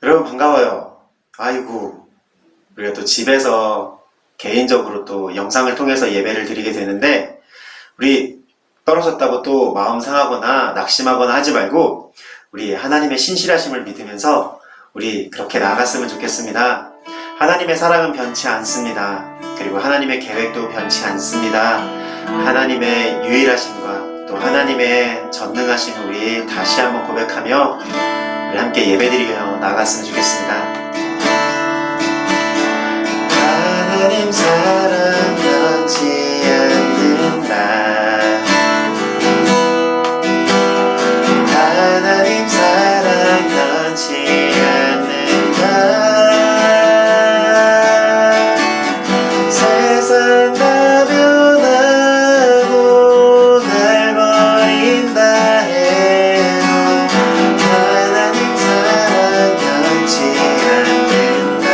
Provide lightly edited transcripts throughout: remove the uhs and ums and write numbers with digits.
여러분 반가워요. 아이고, 우리가 또 집에서 개인적으로 또 영상을 통해서 예배를 드리게 되는데, 우리 떨어졌다고 또 마음 상하거나 낙심하거나 하지 말고, 우리 하나님의 신실하심을 믿으면서 우리 그렇게 나아갔으면 좋겠습니다. 하나님의 사랑은 변치 않습니다. 그리고 하나님의 계획도 변치 않습니다. 하나님의 유일하심과 또 하나님의 전능하심을 우리 다시 한번 고백하며 우리 함께 예배드리며 나아갔으면 좋겠습니다. 하나님 사랑 변치 않는다. 하나님 사랑 변치 않는다. 세상 다 변하고 날 버린다 해도 하나님 사랑 변치 않는다.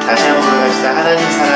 다시 한번 고백합시다. 하나님 사랑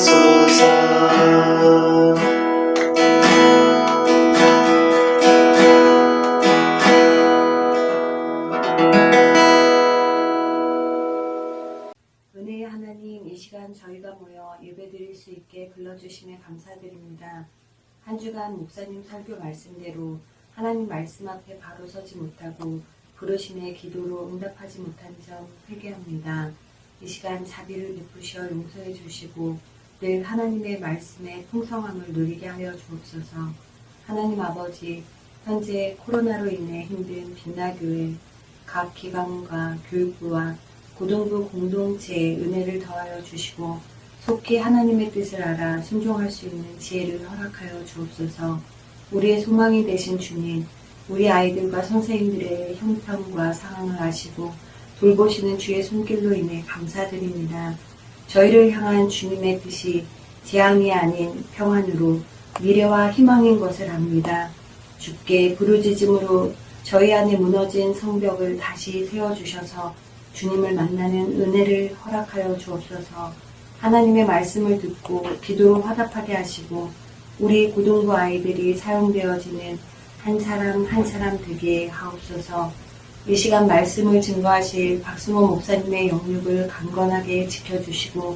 주옵소서. 은혜의 하나님, 이 시간 저희가 모여 예배드릴 수 있게 불러주심에 감사드립니다. 한 주간 목사님 설교 말씀대로 하나님 말씀 앞에 바로 서지 못하고 부르심의 기도로 응답하지 못한 점 회개합니다. 이 시간 자비를 베푸시어 용서해 주시고 늘 하나님의 말씀의 풍성함을 누리게 하여 주옵소서. 하나님 아버지, 현재 코로나로 인해 힘든 빛나교회 각 기관과 교육부와 고등부 공동체에 은혜를 더하여 주시고 속히 하나님의 뜻을 알아 순종할 수 있는 지혜를 허락하여 주옵소서. 우리의 소망이 되신 주님, 우리 아이들과 선생님들의 형편과 상황을 아시고 돌보시는 주의 손길로 인해 감사드립니다. 저희를 향한 주님의 뜻이 재앙이 아닌 평안으로 미래와 희망인 것을 압니다. 주께 부르짖음으로 저희 안에 무너진 성벽을 다시 세워주셔서 주님을 만나는 은혜를 허락하여 주옵소서. 하나님의 말씀을 듣고 기도로 화답하게 하시고 우리 고등부 아이들이 사용되어지는 한 사람 한 사람 되게 하옵소서. 이 시간 말씀을 증거하실 박승호 목사님의 영육을 강건하게 지켜주시고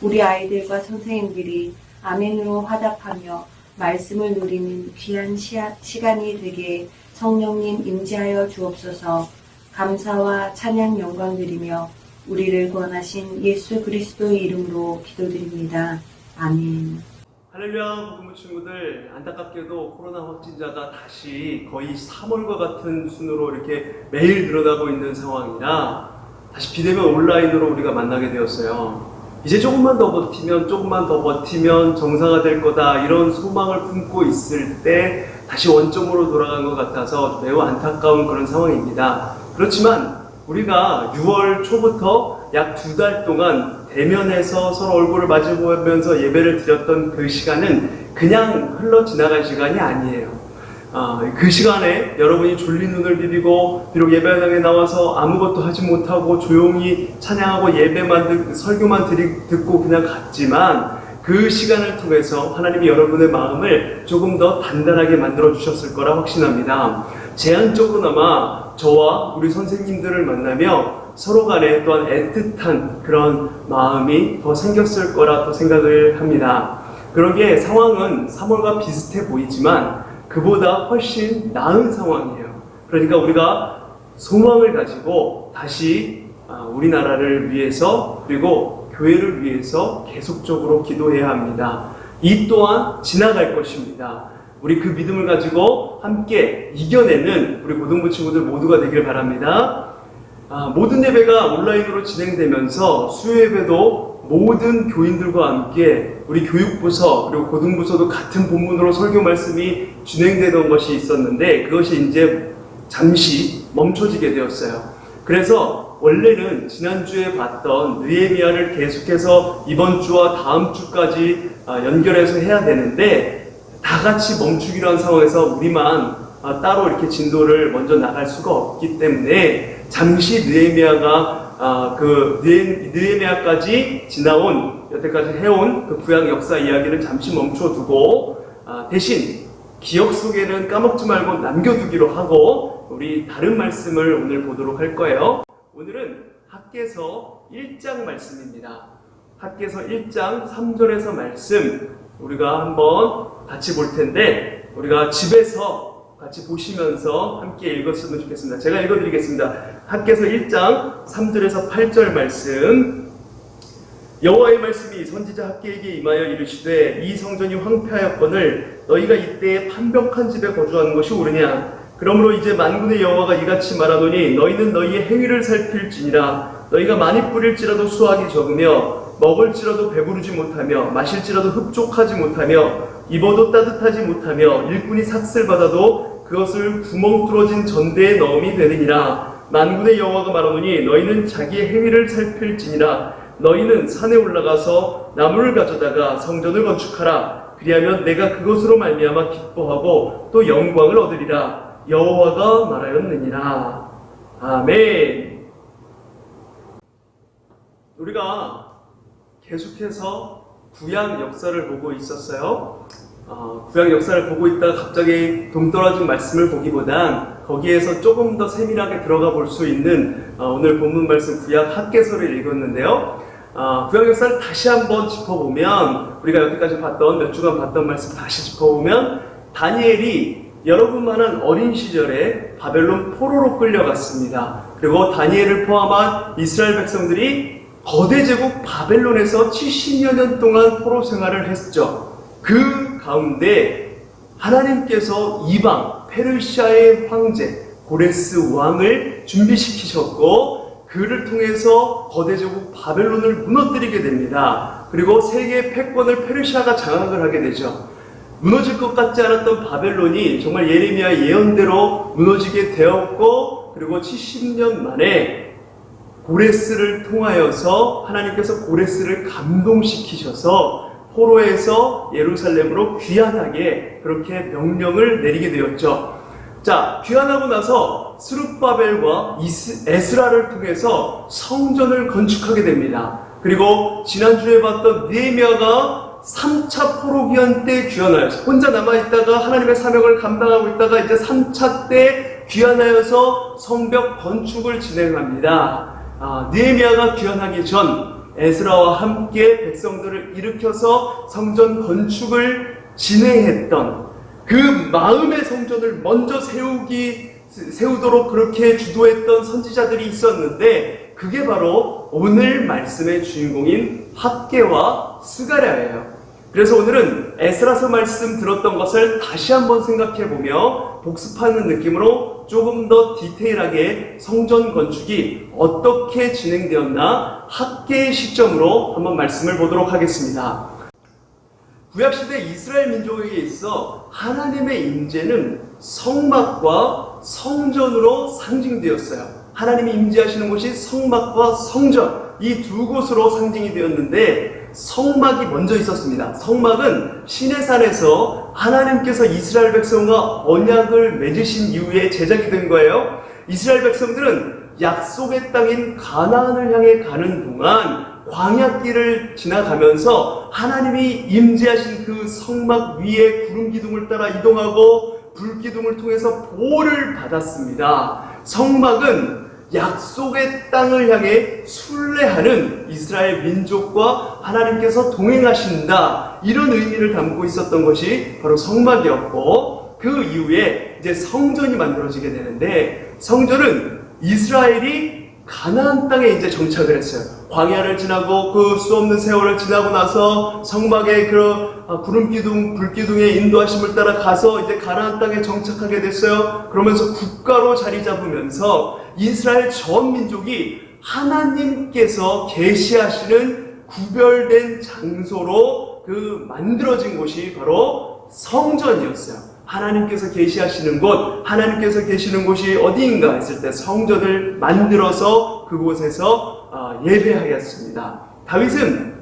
우리 아이들과 선생님들이 아멘으로 화답하며 말씀을 누리는 귀한 시간이 되게 성령님 임재하여 주옵소서. 감사와 찬양 영광 드리며 우리를 구원하신 예수 그리스도의 이름으로 기도드립니다. 아멘. 할렐루야. 고등부 친구들, 안타깝게도 코로나 확진자가 다시 거의 3월과 같은 순으로 이렇게 매일 늘어나고 있는 상황이라 다시 비대면 온라인으로 우리가 만나게 되었어요. 이제 조금만 더 버티면 정상화 될 거다, 이런 소망을 품고 있을 때 다시 원점으로 돌아간 것 같아서 매우 안타까운 그런 상황입니다. 그렇지만 우리가 6월 초부터 약 2달 동안 대면해서 서로 얼굴을 마주보면서 예배를 드렸던 그 시간은 그냥 흘러 지나갈 시간이 아니에요. 그 시간에 여러분이 졸린 눈을 비비고 비록 예배당에 나와서 아무것도 하지 못하고 조용히 찬양하고 설교만 듣고 그냥 갔지만 그 시간을 통해서 하나님이 여러분의 마음을 조금 더 단단하게 만들어 주셨을 거라 확신합니다. 제한적으로나마 저와 우리 선생님들을 만나며 서로 간에 또한 애틋한 그런 마음이 더 생겼을 거라 또 생각을 합니다. 그러기에 상황은 3월과 비슷해 보이지만 그보다 훨씬 나은 상황이에요. 그러니까 우리가 소망을 가지고 다시 우리나라를 위해서 그리고 교회를 위해서 계속적으로 기도해야 합니다. 이 또한 지나갈 것입니다. 우리 그 믿음을 가지고 함께 이겨내는 우리 고등부 친구들 모두가 되길 바랍니다. 모든 예배가 온라인으로 진행되면서 수요 예배도 모든 교인들과 함께 우리 교육부서 그리고 고등부서도 같은 본문으로 설교 말씀이 진행되던 것이 있었는데 그것이 이제 잠시 멈춰지게 되었어요. 그래서 원래는 지난주에 봤던 느헤미야를 계속해서 이번 주와 다음 주까지 연결해서 해야 되는데 다 같이 멈추기로 한 상황에서 우리만 따로 이렇게 진도를 먼저 나갈 수가 없기 때문에 잠시 느헤미야가 느헤미야까지 지나온 여태까지 해온 그 구약 역사 이야기를 잠시 멈춰두고 대신 기억 속에는 까먹지 말고 남겨두기로 하고 우리 다른 말씀을 오늘 보도록 할 거예요. 오늘은 학개서 1장 말씀입니다. 학개서 1장 3절에서 말씀 우리가 한번 같이 볼 텐데 우리가 집에서 같이 보시면서 함께 읽었으면 좋겠습니다. 제가 읽어드리겠습니다. 학개서 1장 3절에서 8절 말씀. 여호와의 말씀이 선지자 학개에게 임하여 이르시되 이 성전이 황폐하였거늘 너희가 이때에 판벽한 집에 거주하는 것이 옳으냐. 그러므로 이제 만군의 여호와가 이같이 말하노니 너희는 너희의 행위를 살필지니라. 너희가 많이 뿌릴지라도 수확이 적으며 먹을지라도 배부르지 못하며 마실지라도 흡족하지 못하며 입어도 따뜻하지 못하며 일꾼이 삭슬 받아도 그것을 구멍 뚫어진 전대에 넣음이 되느니라. 만군의 여호와가 말하노니 너희는 자기의 행위를 살필지니라. 너희는 산에 올라가서 나무를 가져다가 성전을 건축하라. 그리하면 내가 그것으로 말미암아 기뻐하고 또 영광을 얻으리라. 여호와가 말하였느니라. 아멘. 우리가 계속해서 구약 역사를 보고 있었어요. 구약 역사를 보고 있다가 갑자기 동떨어진 말씀을 보기보단 거기에서 조금 더 세밀하게 들어가 볼 수 있는 오늘 본문 말씀 구약 학개서를 읽었는데요. 구약 역사를 다시 한번 짚어보면 우리가 여기까지 봤던 몇 주간 봤던 말씀 다시 짚어보면 다니엘이 여러분만한 어린 시절에 바벨론 포로로 끌려갔습니다. 그리고 다니엘을 포함한 이스라엘 백성들이 거대 제국 바벨론에서 70여 년 동안 포로 생활을 했죠. 그 가운데 하나님께서 이방 페르시아의 황제 고레스 왕을 준비시키셨고 그를 통해서 거대 제국 바벨론을 무너뜨리게 됩니다. 그리고 세계의 패권을 페르시아가 장악을 하게 되죠. 무너질 것 같지 않았던 바벨론이 정말 예레미야 예언대로 무너지게 되었고 그리고 70년 만에 고레스를 통하여서 하나님께서 고레스를 감동시키셔서 포로에서 예루살렘으로 귀환하게 그렇게 명령을 내리게 되었죠. 자, 귀환하고 나서 스룹바벨과 에스라를 통해서 성전을 건축하게 됩니다. 그리고 지난주에 봤던 느헤미야가 3차 포로 귀환 때 귀환하여서 혼자 남아있다가 하나님의 사명을 감당하고 있다가 이제 3차 때 귀환하여서 성벽 건축을 진행합니다. 느헤미야가 귀환하기 전 에스라와 함께 백성들을 일으켜서 성전 건축을 진행했던 그 마음의 성전을 먼저 세우도록 그렇게 주도했던 선지자들이 있었는데 그게 바로 오늘 말씀의 주인공인 학개와 스가랴예요. 그래서 오늘은 에스라서 말씀 들었던 것을 다시 한번 생각해보며 복습하는 느낌으로 조금 더 디테일하게 성전 건축이 어떻게 진행되었나 학개의 시점으로 한번 말씀을 보도록 하겠습니다. 구약시대 이스라엘 민족에게 있어 하나님의 임재는 성막과 성전으로 상징되었어요. 하나님이 임재하시는 곳이 성막과 성전 이 두 곳으로 상징이 되었는데 성막이 먼저 있었습니다. 성막은 시내산에서 하나님께서 이스라엘 백성과 언약을 맺으신 이후에 제작이 된 거예요. 이스라엘 백성들은 약속의 땅인 가나안을 향해 가는 동안 광야길을 지나가면서 하나님이 임재하신 그 성막 위에 구름 기둥을 따라 이동하고 불 기둥을 통해서 보호를 받았습니다. 성막은 약속의 땅을 향해 순례하는 이스라엘 민족과 하나님께서 동행하신다 이런 의미를 담고 있었던 것이 바로 성막이었고 그 이후에 이제 성전이 만들어지게 되는데 성전은 이스라엘이 가나안 땅에 이제 정착을 했어요. 광야를 지나고 그 수없는 세월을 지나고 나서 성막의 그 구름 기둥, 불 기둥의 인도하심을 따라 가서 이제 가나안 땅에 정착하게 됐어요. 그러면서 국가로 자리 잡으면서 이스라엘 전 민족이 하나님께서 계시하시는 구별된 장소로 그 만들어진 곳이 바로 성전이었어요. 하나님께서 계시하시는 곳, 하나님께서 계시는 곳이 어디인가 했을 때 성전을 만들어서 그곳에서 예배하였습니다. 다윗은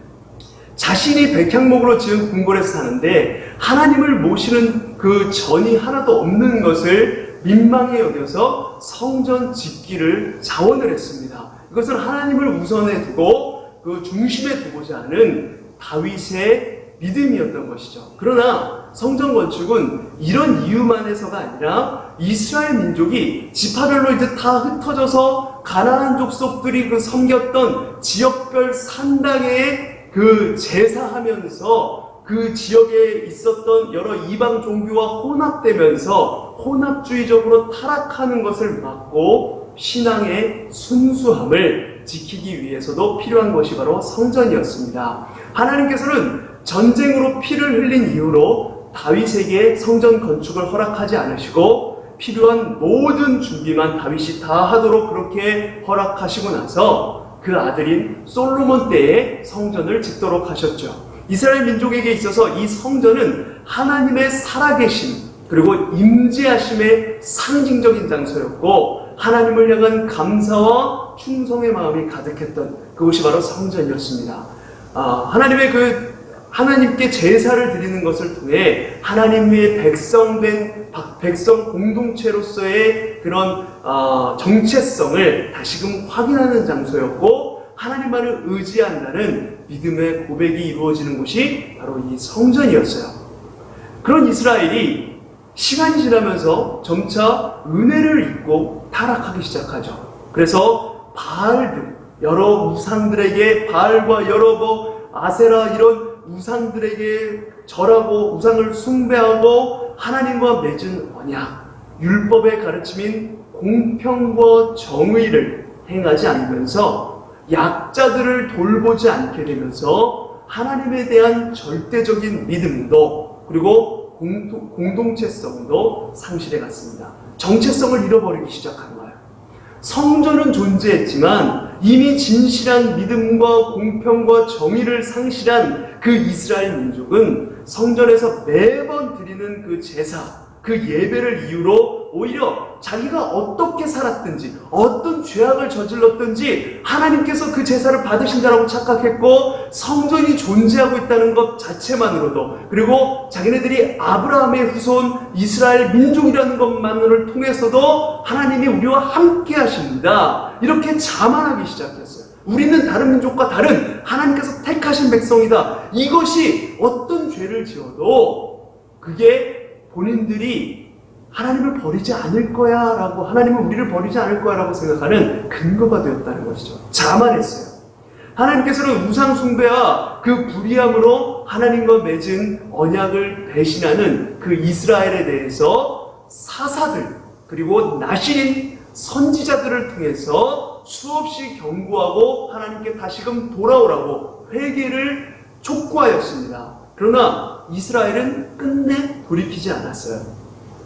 자신이 백향목으로 지은 궁궐에서 사는데 하나님을 모시는 그 전이 하나도 없는 것을 민망히 여겨서 성전 짓기를 자원을 했습니다. 이것은 하나님을 우선에 두고 그 중심에 두고자 하는 다윗의 믿음이었던 것이죠. 그러나 성전 건축은 이런 이유만 해서가 아니라 이스라엘 민족이 지파별로 이제 다 흩어져서 가나안 족속들이 그 섬겼던 지역별 산당에 그 제사하면서 그 지역에 있었던 여러 이방 종교와 혼합되면서 혼합주의적으로 타락하는 것을 막고 신앙의 순수함을 지키기 위해서도 필요한 것이 바로 성전이었습니다. 하나님께서는 전쟁으로 피를 흘린 이후로 다윗에게 성전 건축을 허락하지 않으시고 필요한 모든 준비만 다윗이 다 하도록 그렇게 허락하시고 나서 그 아들인 솔로몬 때에 성전을 짓도록 하셨죠. 이스라엘 민족에게 있어서 이 성전은 하나님의 살아계심 그리고 임재하심의 상징적인 장소였고 하나님을 향한 감사와 충성의 마음이 가득했던 그곳이 바로 성전이었습니다. 하나님께 제사를 드리는 것을 통해 하나님의 백성 공동체로서의 그런 정체성을 다시금 확인하는 장소였고 하나님만을 의지한다는 믿음의 고백이 이루어지는 곳이 바로 이 성전이었어요. 그런 이스라엘이 시간이 지나면서 점차 은혜를 잊고 타락하기 시작하죠. 그래서 바알들, 여러 우상들에게 바알과 여러 아세라 이런 우상들에게 절하고 우상을 숭배하고 하나님과 맺은 언약, 율법의 가르침인 공평과 정의를 행하지 않으면서 약자들을 돌보지 않게 되면서 하나님에 대한 절대적인 믿음도 그리고 공동체성도 상실해 갔습니다. 정체성을 잃어버리기 시작한 거예요. 성전은 존재했지만 이미 진실한 믿음과 공평과 정의를 상실한 그 이스라엘 민족은 성전에서 매번 드리는 그 제사, 그 예배를 이유로 오히려 자기가 어떻게 살았든지 어떤 죄악을 저질렀든지 하나님께서 그 제사를 받으신다라고 착각했고 성전이 존재하고 있다는 것 자체만으로도 그리고 자기네들이 아브라함의 후손 이스라엘 민족이라는 것만을 통해서도 하나님이 우리와 함께 하십니다. 이렇게 자만하기 시작했어요. 우리는 다른 민족과 다른 하나님께서 택하신 백성이다. 이것이 어떤 죄를 지어도 그게 본인들이 하나님을 버리지 않을 거야 라고 하나님은 우리를 버리지 않을 거야 라고 생각하는 근거가 되었다는 것이죠. 자만했어요. 하나님께서는 우상 숭배와 그 불의함으로 하나님과 맺은 언약을 배신하는 그 이스라엘에 대해서 사사들 그리고 나신인 선지자들을 통해서 수없이 경고하고 하나님께 다시금 돌아오라고 회개를 촉구하였습니다. 그러나 이스라엘은 끝내 돌이키지 않았어요.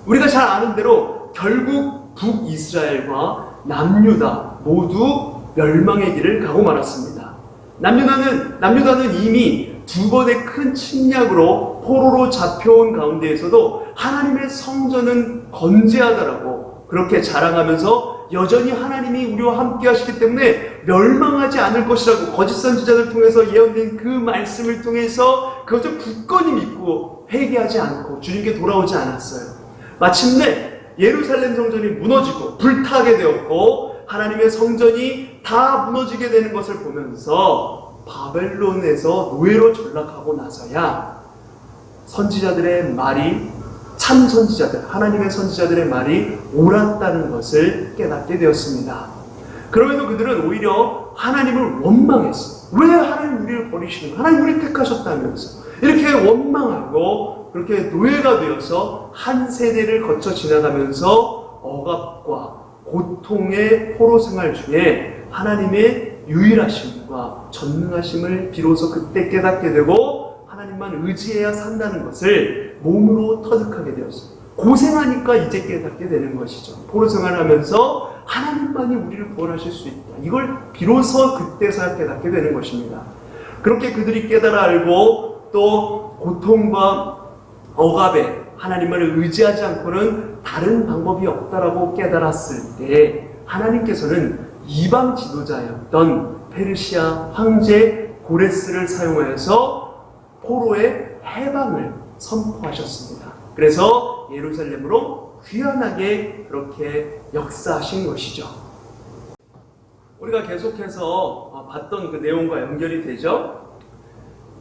우리가 잘 아는 대로 결국 북이스라엘과 남유다 모두 멸망의 길을 가고 말았습니다. 남유다는 이미 두 번의 큰 침략으로 포로로 잡혀온 가운데에서도 하나님의 성전은 건재하다라고 그렇게 자랑하면서 여전히 하나님이 우리와 함께 하시기 때문에 멸망하지 않을 것이라고 거짓 선지자들 통해서 예언된 그 말씀을 통해서 그것을 굳건히 믿고 회개하지 않고 주님께 돌아오지 않았어요. 마침내 예루살렘 성전이 무너지고 불타게 되었고 하나님의 성전이 다 무너지게 되는 것을 보면서 바벨론에서 노예로 전락하고 나서야 선지자들의 말이 참 선지자들, 하나님의 선지자들의 말이 옳았다는 것을 깨닫게 되었습니다. 그럼에도 그들은 오히려 하나님을 원망했어요. 왜 하나님 우리를 버리시는 거예요? 하나님 우리를 택하셨다면서 이렇게 원망하고 그렇게 노예가 되어서 한 세대를 거쳐 지나가면서 억압과 고통의 포로 생활 중에 하나님의 유일하심과 전능하심을 비로소 그때 깨닫게 되고 하나님만 의지해야 산다는 것을 몸으로 터득하게 되었어요. 고생하니까 이제 깨닫게 되는 것이죠. 포로 생활하면서 하나님만이 우리를 구원하실 수 있다. 이걸 비로소 그때서야 깨닫게 되는 것입니다. 그렇게 그들이 깨달아 알고 또 고통과 억압에 하나님을 의지하지 않고는 다른 방법이 없다라고 깨달았을 때 하나님께서는 이방 지도자였던 페르시아 황제 고레스를 사용하여서 포로의 해방을 선포하셨습니다. 그래서 예루살렘으로 귀환하게 그렇게 역사하신 것이죠. 우리가 계속해서 봤던 그 내용과 연결이 되죠.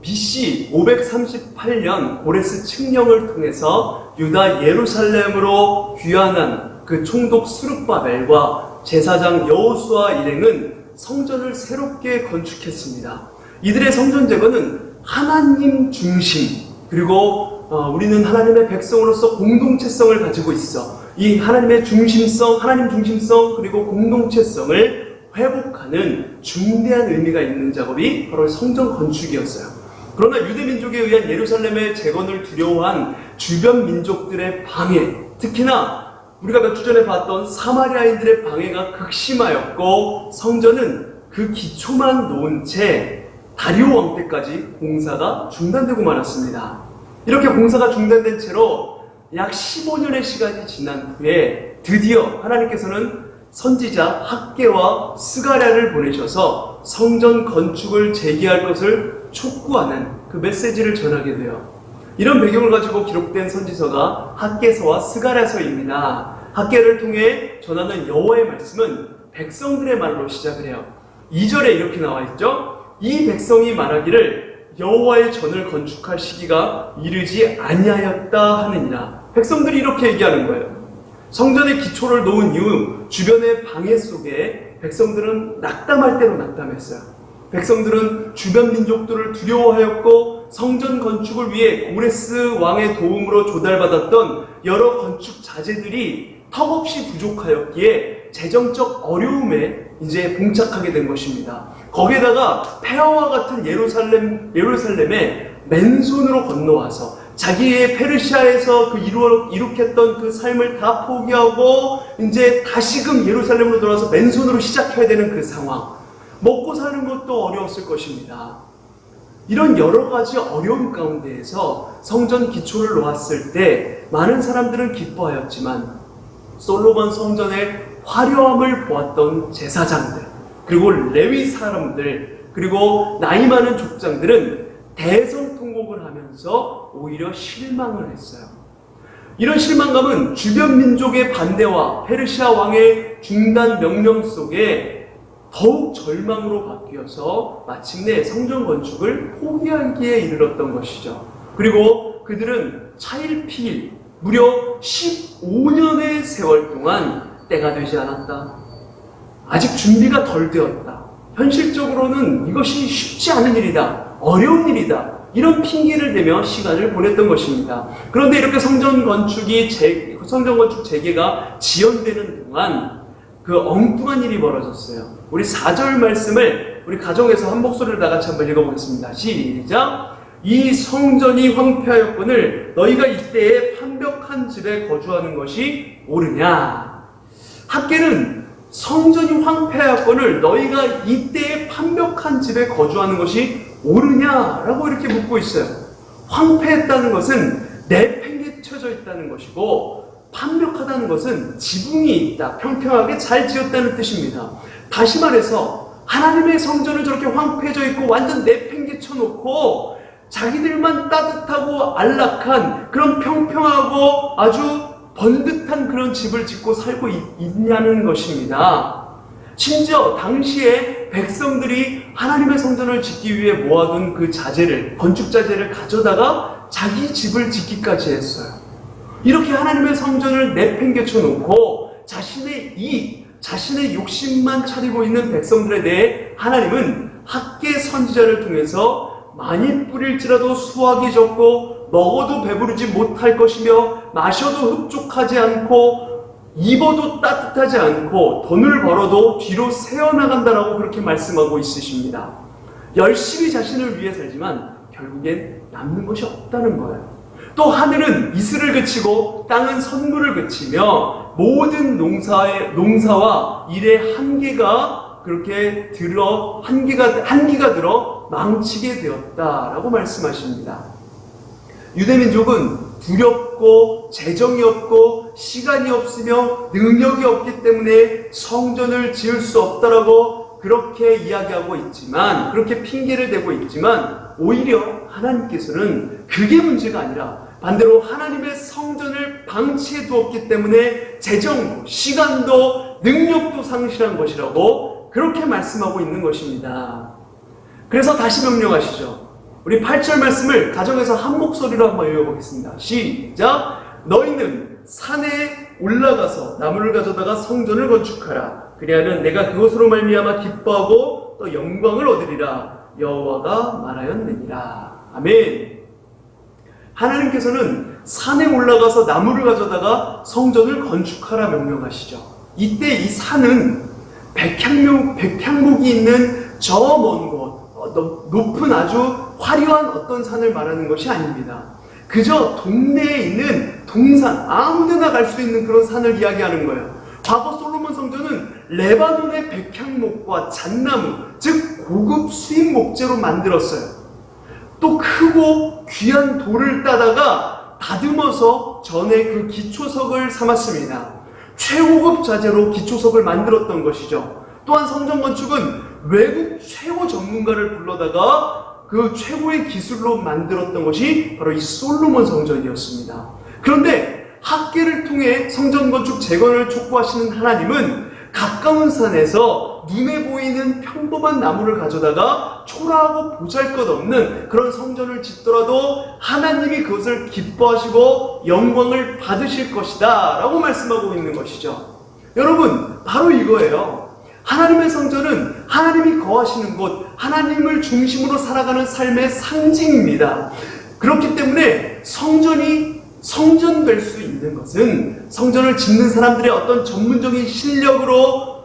BC 538년 고레스 칙령을 통해서 유다 예루살렘으로 귀환한 그 총독 스룹바벨과 제사장 여호수아 일행은 성전을 새롭게 건축했습니다. 이들의 성전 제거는 하나님 중심 그리고 우리는 하나님의 백성으로서 공동체성을 가지고 있어 이 하나님의 중심성, 하나님 중심성 그리고 공동체성을 회복하는 중대한 의미가 있는 작업이 바로 성전 건축이었어요. 그러나 유대민족에 의한 예루살렘의 재건을 두려워한 주변 민족들의 방해, 특히나 우리가 몇 주 전에 봤던 사마리아인들의 방해가 극심하였고 성전은 그 기초만 놓은 채 다리오 왕 때까지 공사가 중단되고 말았습니다. 이렇게 공사가 중단된 채로 약 15년의 시간이 지난 후에 드디어 하나님께서는 선지자 학개와 스가랴를 보내셔서 성전 건축을 재개할 것을 촉구하는 그 메시지를 전하게 돼요. 이런 배경을 가지고 기록된 선지서가 학개서와 스가랴서입니다. 학개를 통해 전하는 여호와의 말씀은 백성들의 말로 시작을 해요. 2절에 이렇게 나와 있죠. 이 백성이 말하기를 여호와의 전을 건축할 시기가 이르지 아니하였다 하느니라. 백성들이 이렇게 얘기하는 거예요. 성전의 기초를 놓은 이후 주변의 방해 속에 백성들은 낙담할 대로 낙담했어요. 백성들은 주변 민족들을 두려워하였고 성전 건축을 위해 고레스 왕의 도움으로 조달받았던 여러 건축 자재들이 턱없이 부족하였기에 재정적 어려움에 이제 봉착하게 된 것입니다. 거기에다가 폐허와 같은 예루살렘에 맨손으로 건너와서 자기의 페르시아에서 이룩했던 그 삶을 다 포기하고 이제 다시금 예루살렘으로 돌아와서 맨손으로 시작해야 되는 그 상황. 먹고 사는 것도 어려웠을 것입니다. 이런 여러 가지 어려움 가운데에서 성전 기초를 놓았을 때 많은 사람들은 기뻐하였지만 솔로몬 성전의 화려함을 보았던 제사장들, 그리고 레위 사람들, 그리고 나이 많은 족장들은 대성통곡을 하면서 오히려 실망을 했어요. 이런 실망감은 주변 민족의 반대와 페르시아 왕의 중단 명령 속에 더욱 절망으로 바뀌어서 마침내 성전 건축을 포기하기에 이르렀던 것이죠. 그리고 그들은 차일피일 무려 15년의 세월 동안 때가 되지 않았다. 아직 준비가 덜 되었다. 현실적으로는 이것이 쉽지 않은 일이다. 어려운 일이다. 이런 핑계를 대며 시간을 보냈던 것입니다. 그런데 이렇게 성전 건축 재개가 지연되는 동안 그 엉뚱한 일이 벌어졌어요. 우리 4절 말씀을 우리 가정에서 한 목소리로 다 같이 한번 읽어보겠습니다. 시작! 이 성전이 황폐하였거늘 너희가 이때에 판벽한 집에 거주하는 것이 옳으냐? 학계는 성전이 황폐하였거늘 너희가 이때에 판벽한 집에 거주하는 것이 옳으냐라고 이렇게 묻고 있어요. 황폐했다는 것은 내팽개쳐져 있다는 것이고 판벽하다는 것은 지붕이 있다, 평평하게 잘 지었다는 뜻입니다. 다시 말해서 하나님의 성전을 저렇게 황폐해져 있고 완전 내팽개쳐 놓고 자기들만 따뜻하고 안락한 그런 평평하고 아주 번듯한 그런 집을 짓고 살고 있냐는 것입니다. 심지어 당시에 백성들이 하나님의 성전을 짓기 위해 모아둔 그 자재를, 건축 자재를 가져다가 자기 집을 짓기까지 했어요. 이렇게 하나님의 성전을 내팽개쳐 놓고 자신의 이익, 자신의 욕심만 차리고 있는 백성들에 대해 하나님은 학계 선지자를 통해서 많이 뿌릴지라도 수확이 적고 먹어도 배부르지 못할 것이며 마셔도 흡족하지 않고 입어도 따뜻하지 않고 돈을 벌어도 뒤로 새어나간다라고 그렇게 말씀하고 있으십니다. 열심히 자신을 위해 살지만 결국엔 남는 것이 없다는 거예요. 또 하늘은 이슬을 그치고 땅은 선물을 그치며 모든 농사와 일의 한계가 그렇게 한기가 들어 망치게 되었다라고 말씀하십니다. 유대민족은 두렵고 재정이 없고 시간이 없으며 능력이 없기 때문에 성전을 지을 수 없다라고 그렇게 이야기하고 있지만, 그렇게 핑계를 대고 있지만 오히려 하나님께서는 그게 문제가 아니라 반대로 하나님의 성전을 방치해 두었기 때문에 재정도 시간도 능력도 상실한 것이라고 그렇게 말씀하고 있는 것입니다. 그래서 다시 명령하시죠. 우리 8절 말씀을 가정에서 한 목소리로 한번 읽어보겠습니다. 시작! 너희는 산에 올라가서 나무를 가져다가 성전을 건축하라. 그리하면 내가 그것으로 말미암아 기뻐하고 또 영광을 얻으리라. 여호와가 말하였느니라. 아멘. 하나님께서는 산에 올라가서 나무를 가져다가 성전을 건축하라 명령하시죠. 이때 이 산은 백향목이 있는 저 먼 곳, 높은 아주 화려한 어떤 산을 말하는 것이 아닙니다. 그저 동네에 있는 동산, 아무데나 갈 수 있는 그런 산을 이야기하는 거예요. 과거 솔로몬 성전은 레바논의 백향목과 잣나무, 즉 고급 수입 목재로 만들었어요. 또 크고 귀한 돌을 따다가 다듬어서 전에 그 기초석을 삼았습니다. 최고급 자재로 기초석을 만들었던 것이죠. 또한 성전 건축은 외국 최고 전문가를 불러다가 그 최고의 기술로 만들었던 것이 바로 이 솔로몬 성전이었습니다. 그런데 학계를 통해 성전 건축 재건을 촉구하시는 하나님은 가까운 산에서 눈에 보이는 평범한 나무를 가져다가 초라하고 보잘것없는 그런 성전을 짓더라도 하나님이 그것을 기뻐하시고 영광을 받으실 것이다 라고 말씀하고 있는 것이죠. 여러분, 바로 이거예요. 하나님의 성전은 하나님이 거하시는 곳, 하나님을 중심으로 살아가는 삶의 상징입니다. 그렇기 때문에 성전이 성전될 수 있는 것은 성전을 짓는 사람들의 어떤 전문적인 실력으로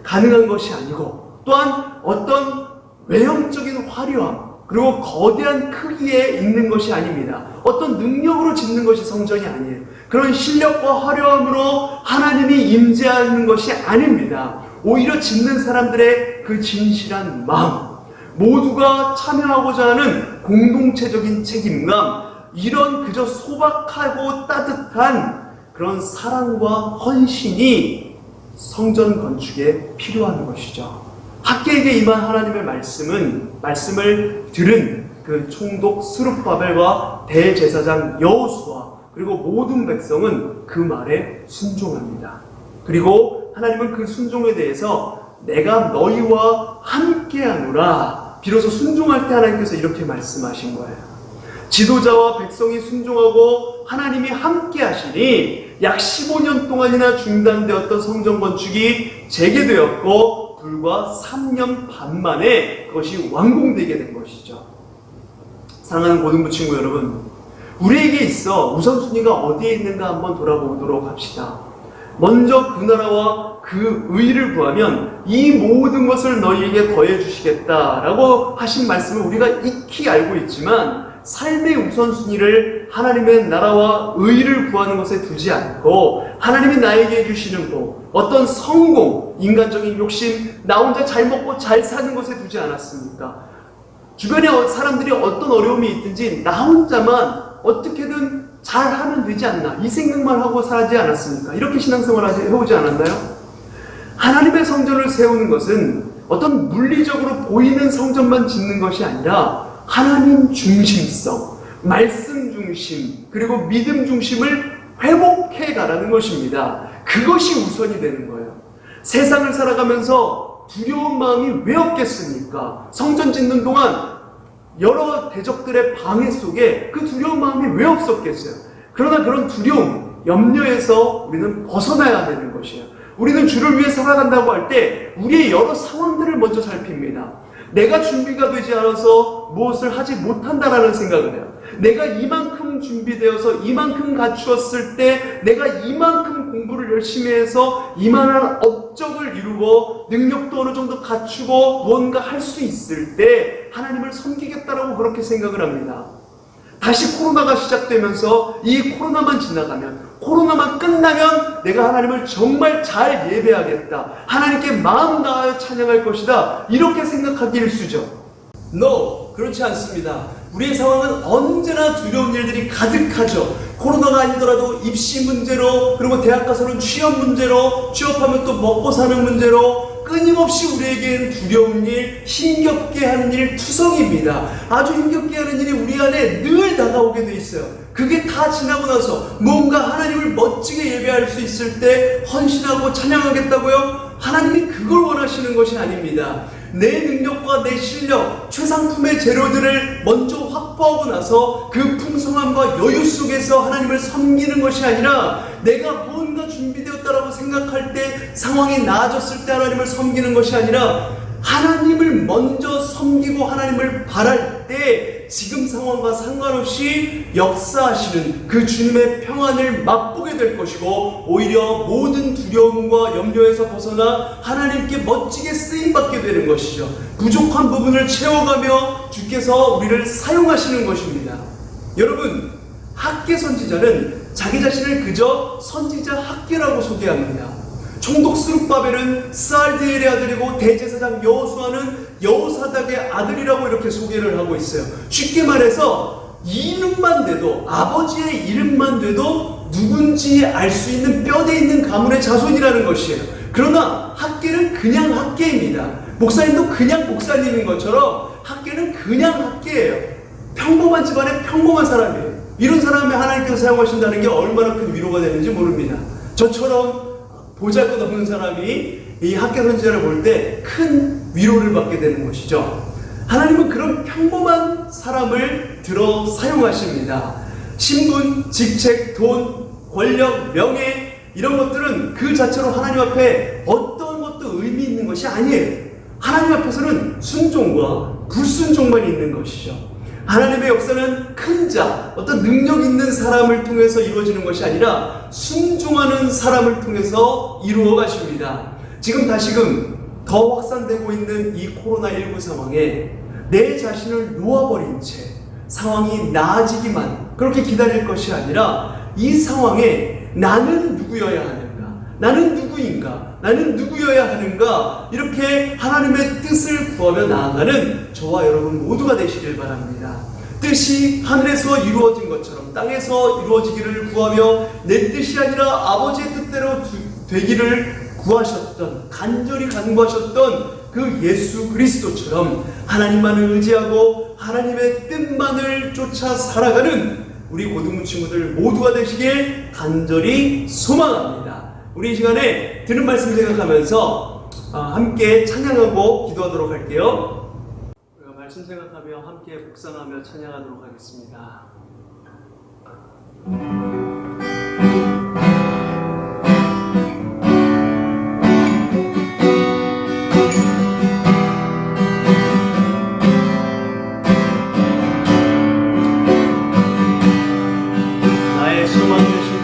가능한 것이 아니고, 또한 어떤 외형적인 화려함 그리고 거대한 크기에 있는 것이 아닙니다. 어떤 능력으로 짓는 것이 성전이 아니에요. 그런 실력과 화려함으로 하나님이 임재하는 것이 아닙니다. 오히려 짓는 사람들의 그 진실한 마음, 모두가 참여하고자 하는 공동체적인 책임감, 이런 그저 소박하고 따뜻한 그런 사랑과 헌신이 성전 건축에 필요한 것이죠. 학계에게 임한 하나님의 말씀을 들은 그 총독 스룹바벨과 대제사장 여호수아 그리고 모든 백성은 그 말에 순종합니다. 그리고 하나님은 그 순종에 대해서 내가 너희와 함께하노라, 비로소 순종할 때 하나님께서 이렇게 말씀하신 거예요. 지도자와 백성이 순종하고 하나님이 함께 하시니 약 15년 동안이나 중단되었던 성전 건축이 재개되었고 불과 3년 반 만에 그것이 완공되게 된 것이죠. 사랑하는 고등부 친구 여러분, 우리에게 있어 우선순위가 어디에 있는가 한번 돌아보도록 합시다. 먼저 그 나라와 그 의를 구하면 이 모든 것을 너희에게 더해 주시겠다라고 하신 말씀을 우리가 익히 알고 있지만, 삶의 우선순위를 하나님의 나라와 의를 구하는 것에 두지 않고 하나님이 나에게 해주시는 복, 어떤 성공, 인간적인 욕심, 나 혼자 잘 먹고 잘 사는 것에 두지 않았습니까? 주변에 사람들이 어떤 어려움이 있든지 나 혼자만 어떻게든 잘하면 되지 않나, 이 생각만 하고 살지 않았습니까? 이렇게 신앙생활을 해오지 않았나요? 하나님의 성전을 세우는 것은 어떤 물리적으로 보이는 성전만 짓는 것이 아니라 하나님 중심성, 말씀 중심, 그리고 믿음 중심을 회복해 가라는 것입니다. 그것이 우선이 되는 거예요. 세상을 살아가면서 두려운 마음이 왜 없겠습니까? 성전 짓는 동안 여러 대적들의 방해 속에 그 두려운 마음이 왜 없었겠어요? 그러나 그런 두려움, 염려에서 우리는 벗어나야 되는 것이에요. 우리는 주를 위해 살아간다고 할 때 우리의 여러 상황들을 먼저 살핍니다. 내가 준비가 되지 않아서 무엇을 하지 못한다라는 생각을 해요. 내가 이만큼 준비되어서 이만큼 갖추었을 때, 내가 이만큼 공부를 열심히 해서 이만한 업적을 이루고 능력도 어느 정도 갖추고 무언가 할 수 있을 때 하나님을 섬기겠다라고 그렇게 생각을 합니다. 다시 코로나가 시작되면서 이 코로나만 지나가면, 코로나만 끝나면 내가 하나님을 정말 잘 예배하겠다, 하나님께 마음 다하여 찬양할 것이다, 이렇게 생각하기 일쑤죠. No, 그렇지 않습니다. 우리의 상황은 언제나 두려운 일들이 가득하죠. 코로나가 아니더라도 입시 문제로, 그리고 대학 가서는 취업 문제로, 취업하면 또 먹고 사는 문제로, 끊임없이 우리에게는 두려운 일, 힘겹게 하는 일 투성입니다. 아주 힘겹게 하는 일이 우리 안에 늘 다가오게 돼 있어요. 그게 다 지나고 나서 뭔가 하나님을 멋지게 예배할 수 있을 때 헌신하고 찬양하겠다고요? 하나님이 그걸 원하시는 것이 아닙니다. 내 능력과 내 실력, 최상품의 재료들을 먼저 확보하고 나서 그 풍성함과 여유 속에서 하나님을 섬기는 것이 아니라, 내가 뭔가 준비되었다라고 생각할 때, 상황이 나아졌을 때 하나님을 섬기는 것이 아니라, 하나님을 먼저 섬기고 하나님을 바랄 때 지금 상황과 상관없이 역사하시는 그 주님의 평안을 맛보게 될 것이고, 오히려 모든 두려움과 염려에서 벗어나 하나님께 멋지게 쓰임받게 되는 것이죠. 부족한 부분을 채워가며 주께서 우리를 사용하시는 것입니다. 여러분, 학계 선지자는 자기 자신을 그저 선지자 학계라고 소개합니다. 총독 스룹바벨은 스알디엘의 아들이고 대제사장 여호수아는 여호사닥의 아들이라고 이렇게 소개를 하고 있어요. 쉽게 말해서 이름만 돼도, 아버지의 이름만 돼도 누군지 알 수 있는 뼈대 있는 가문의 자손이라는 것이에요. 그러나 학계는 그냥 학계입니다. 목사님도 그냥 목사님인 것처럼 학계는 그냥 학계예요. 평범한 집안의 평범한 사람이에요. 이런 사람을 하나님께서 사용하신다는 게 얼마나 큰 위로가 되는지 모릅니다. 저처럼 보잘것없는 사람이 이 학교 선지자를 볼 때 큰 위로를 받게 되는 것이죠. 하나님은 그런 평범한 사람을 들어 사용하십니다. 신분, 직책, 돈, 권력, 명예 이런 것들은 그 자체로 하나님 앞에 어떤 것도 의미 있는 것이 아니에요. 하나님 앞에서는 순종과 불순종만 있는 것이죠. 하나님의 역사는 큰 자, 어떤 능력 있는 사람을 통해서 이루어지는 것이 아니라 순종하는 사람을 통해서 이루어 가십니다. 지금 다시금 더 확산되고 있는 이 코로나19 상황에 내 자신을 놓아버린 채 상황이 나아지기만 그렇게 기다릴 것이 아니라 이 상황에 나는 누구여야 하는가? 나는 누구인가? 나는 누구여야 하는가? 이렇게 하나님의 뜻을 구하며 나아가는 저와 여러분 모두가 되시길 바랍니다. 뜻이 하늘에서 이루어진 것처럼 땅에서 이루어지기를 구하며 내 뜻이 아니라 아버지의 뜻대로 되기를 구하셨던, 간절히 간구하셨던 그 예수 그리스도처럼 하나님만을 의지하고 하나님의 뜻만을 쫓아 살아가는 우리 고등부 친구들 모두가 되시길 간절히 소망합니다. 우리 이 시간에 들은 말씀 생각하면서 함께 찬양하고 기도하도록 할게요. 우리가 말씀 생각하며 함께 묵상하며 찬양하도록 하겠습니다. 나의 소망 되신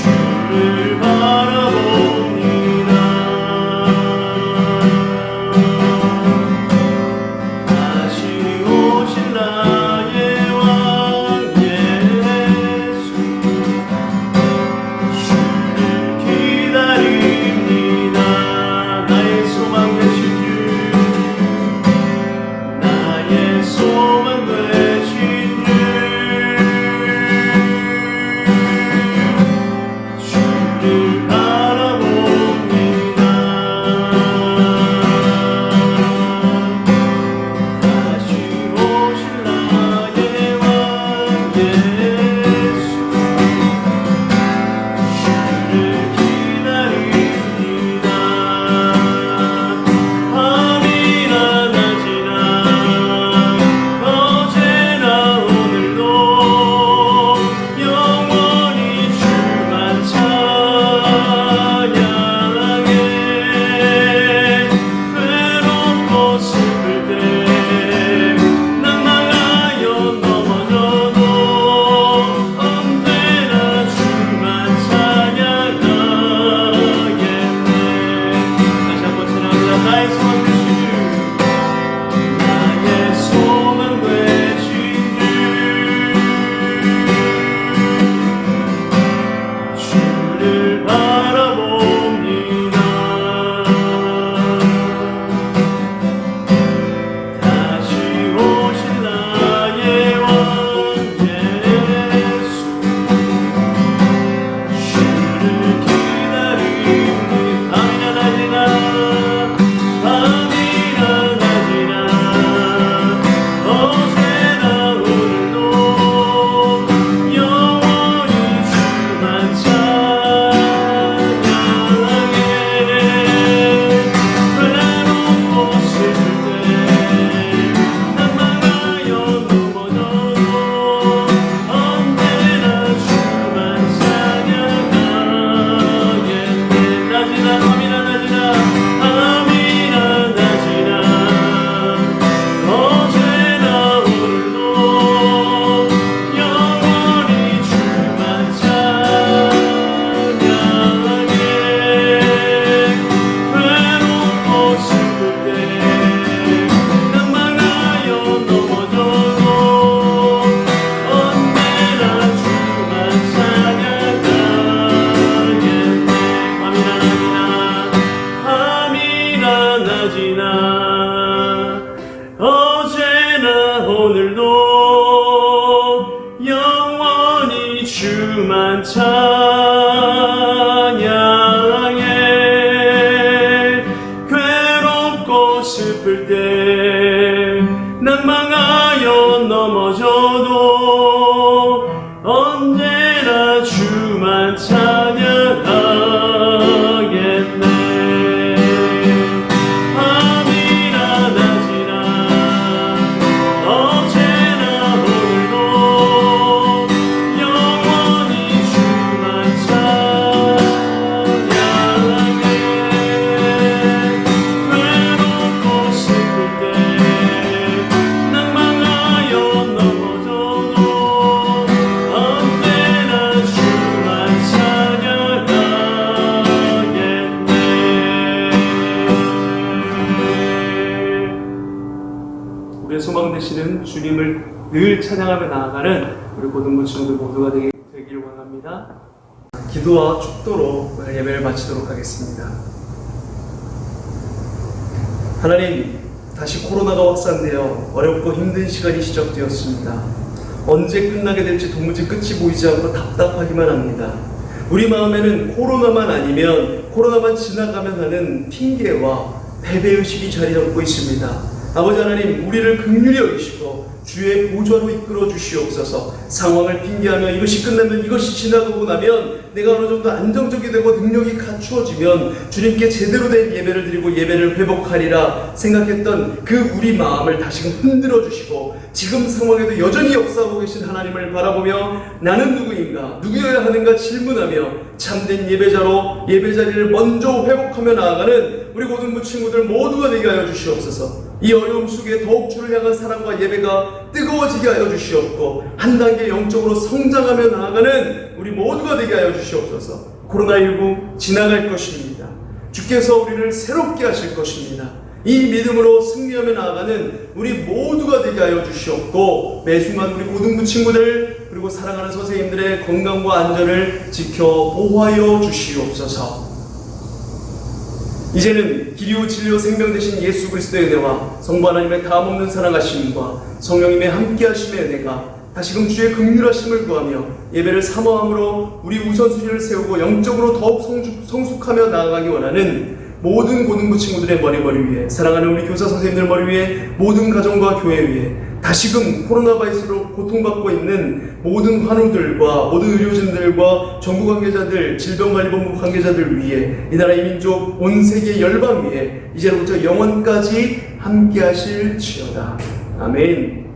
주를 바라봅니다. 되시는 주님을 늘 찬양하며 나아가는 우리 고등부 친구들 모두가 되길 원합니다. 기도와 축도로 오늘 예배를 마치도록 하겠습니다. 하나님, 다시 코로나가 확산되어 어렵고 힘든 시간이 시작되었습니다. 언제 끝나게 될지 도무지 끝이 보이지 않고 답답하기만 합니다. 우리 마음에는 코로나만 아니면 코로나만 지나가면 하는 핑계와 패배의식이 자리 잡고 있습니다. 아버지 하나님, 우리를 긍휼히 여기시고 주의 보좌로 이끌어 주시옵소서. 상황을 핑계하며 이것이 끝나면, 이것이 지나가고 나면 내가 어느 정도 안정적이 되고 능력이 갖추어지면 주님께 제대로 된 예배를 드리고 예배를 회복하리라 생각했던 그 우리 마음을 다시금 흔들어 주시고 지금 상황에도 여전히 역사하고 계신 하나님을 바라보며 나는 누구인가, 누구여야 하는가 질문하며 참된 예배자로 예배 자리를 먼저 회복하며 나아가는 우리 고등부 친구들 모두가 되게 하여 주시옵소서. 이 어려움 속에 더욱 주를 향한 사랑과 예배가 뜨거워지게 하여 주시옵고 한 단계 영적으로 성장하며 나아가는 우리 모두가 되게 하여 주시옵소서. 코로나19 지나갈 것입니다. 주께서 우리를 새롭게 하실 것입니다. 이 믿음으로 승리하며 나아가는 우리 모두가 되게 하여 주시옵고 매 순간 우리 고등부 친구들 그리고 사랑하는 선생님들의 건강과 안전을 지켜 보호하여 주시옵소서. 이제는 길이요 진리요 생명 되신 예수 그리스도의 은혜와 성부 하나님의 다함없는 사랑하심과 성령님의 함께하심의 은혜가 다시금 주의 긍휼하심을 구하며 예배를 사모함으로 우리 우선순위를 세우고 영적으로 더욱 성숙하며 나아가기 원하는 모든 고등부 친구들의 머리 위에, 사랑하는 우리 교사 선생님들 머리 위에, 모든 가정과 교회 위에 다시금 코로나 바이러스로 고통받고 있는 모든 환우들과 모든 의료진들과 정부 관계자들, 질병관리본부 관계자들 위에, 이 나라 이민족 온 세계 열방 위에 이제로부터 영원까지 함께하실지어다. 아멘.